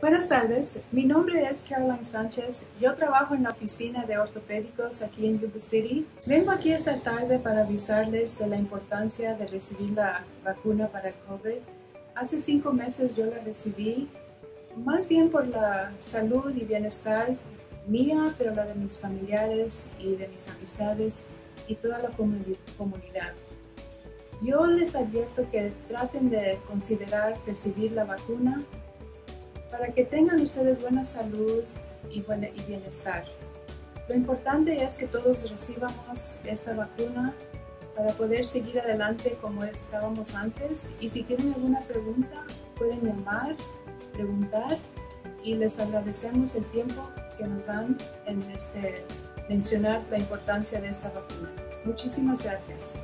Buenas tardes, mi nombre es Caroline Sánchez. Yo trabajo en la oficina de ortopédicos aquí en Yuba City. Vengo aquí esta tarde para avisarles de la importancia de recibir la vacuna para el COVID. Hace 5 meses yo la recibí, más bien por la salud y bienestar mía, pero la de mis familiares y de mis amistades y toda la comunidad. Yo les advierto que traten de considerar recibir la vacuna para que tengan ustedes buena salud y bienestar. Lo importante es que todos recibamos esta vacuna para poder seguir adelante como estábamos antes. Y si tienen alguna pregunta, pueden llamar, preguntar, y les agradecemos el tiempo que nos dan en mencionar la importancia de esta vacuna. Muchísimas gracias.